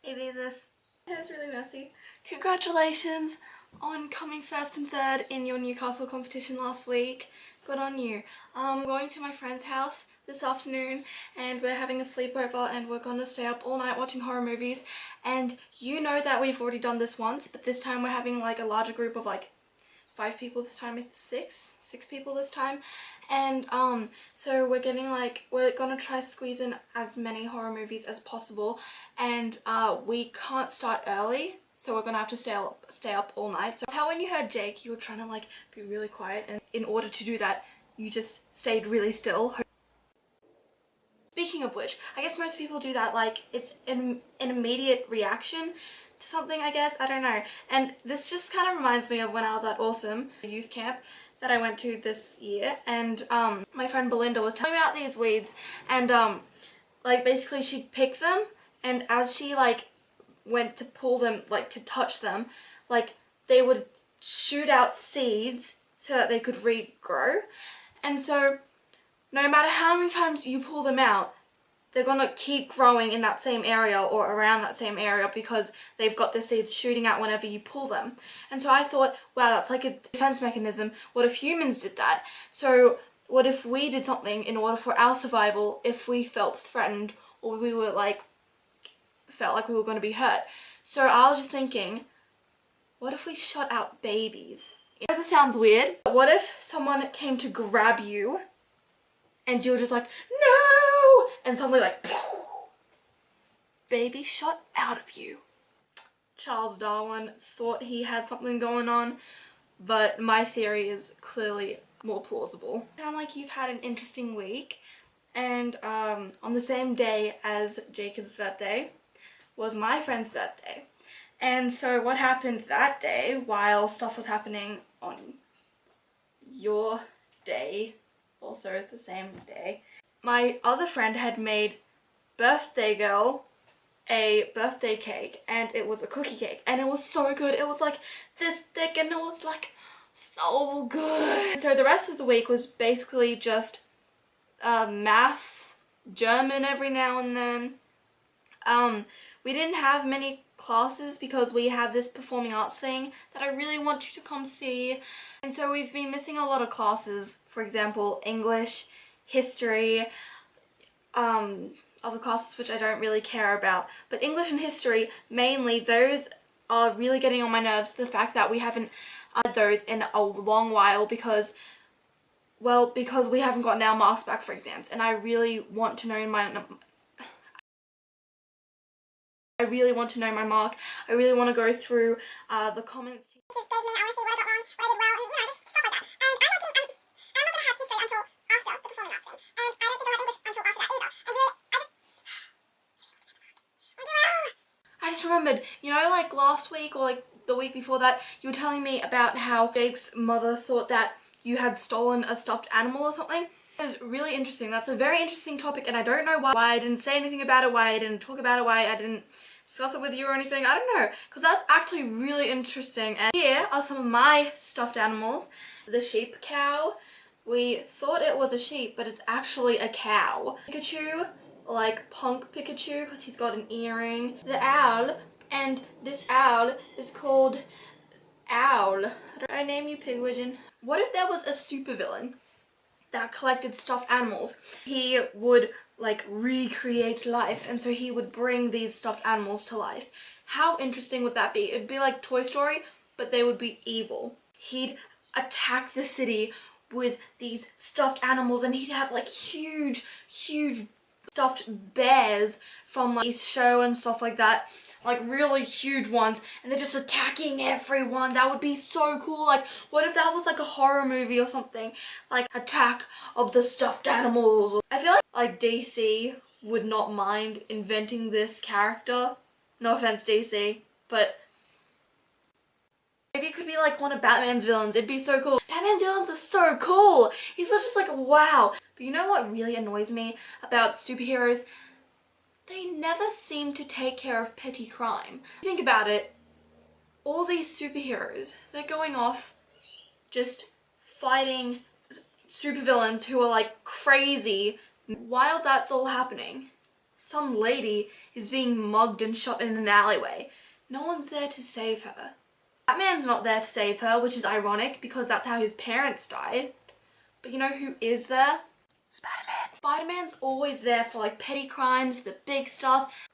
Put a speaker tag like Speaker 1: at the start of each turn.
Speaker 1: Hey WEEZER. Hair's really messy. Congratulations on coming first and third in your Newcastle competition last week. Good on you. I'm going to my friend's house this afternoon and we're having a sleepover and we're gonna stay up all night watching horror movies. And you know that we've already done this once, but this time we're having like a larger group of like 5 people this time, six people this time. And so we're gonna try to squeeze in as many horror movies as possible, and we can't start early, so we're gonna have to stay up all night. So how when you heard Jake, you were trying to like be really quiet, and in order to do that you just stayed really still. Speaking of which, I guess most people do that, like it's an immediate reaction to something, I guess, I don't know. And this just kind of reminds me of when I was at Awesome, a youth camp that I went to this year, and my friend Belinda was telling me about these weeds, and like basically she'd pick them, and as she like went to pull them, like to touch them, like they would shoot out seeds so that they could regrow. And so no matter how many times you pull them out, they're gonna keep growing in that same area or around that same area because they've got the seeds shooting out whenever you pull them. And so I thought, wow, that's like a defense mechanism. What if humans did that? So what if we did something in order for our survival if we felt threatened or we were like, felt like we were gonna be hurt? So I was just thinking, what if we shot out babies? I know this sounds weird, but what if someone came to grab you and you were just like, no! And suddenly like, baby shot out of you. Charles Darwin thought he had something going on, but my theory is clearly more plausible. Sound like you've had an interesting week, and on the same day as Jacob's birthday was my friend's birthday. And so what happened that day while stuff was happening on your day, also the same day, my other friend had made birthday girl a birthday cake, and it was a cookie cake, and it was so good. It was like this thick and it was like so good. So the rest of the week was basically just math, German every now and then. We didn't have many classes because we have this performing arts thing that I really want you to come see, and so we've been missing a lot of classes. For example, English, history, other classes which I don't really care about, but English and history mainly, those are really getting on my nerves. The fact that we haven't had those in a long while because, well, because we haven't gotten our marks back for exams, and I really want to know my mark. I really want to go through the comments.
Speaker 2: Just gave me, I want to see what I got wrong, what I did well, and you know, just stuff like that. And I'm not going to have history until after the performing arts thing. And I don't think I'll have English until after that either. And really,
Speaker 1: I just remembered, you know, like last week or like the week before that, you were telling me about how Jake's mother thought that you had stolen a stuffed animal or something. It was really interesting. That's a very interesting topic, and I don't know why I didn't say anything about it, why I didn't talk about it, why I didn't discuss it with you or anything. I don't know, because that's actually really interesting. And here are some of my stuffed animals. The sheep cow. We thought it was a sheep, but it's actually a cow. Pikachu, like punk Pikachu, because he's got an earring. The owl, and this owl is called Owl. Did I name you Pigwidgeon? What if there was a supervillain that collected stuffed animals? He would like recreate life, and so he would bring these stuffed animals to life. How interesting would that be? It'd be like Toy Story, but they would be evil. He'd attack the city with these stuffed animals, and he'd have like huge stuffed bears from like his show and stuff like that, like really huge ones, and they're just attacking everyone. That would be so cool. Like, what if that was like a horror movie or something, like Attack of the Stuffed Animals? I feel like DC would not mind inventing this character. No offense, DC, but maybe it could be like one of Batman's villains. It'd be so cool. Batman's villains are so cool. He's just like, wow. But you know what really annoys me about superheroes? They never seem to take care of petty crime. Think about it. All these superheroes, they're going off just fighting supervillains who are like crazy. While that's all happening, some lady is being mugged and shot in an alleyway. No one's there to save her. Batman's not there to save her, which is ironic because that's how his parents died. But you know who is there? Spider-Man. Spider-Man's always there for like petty crimes, the big stuff,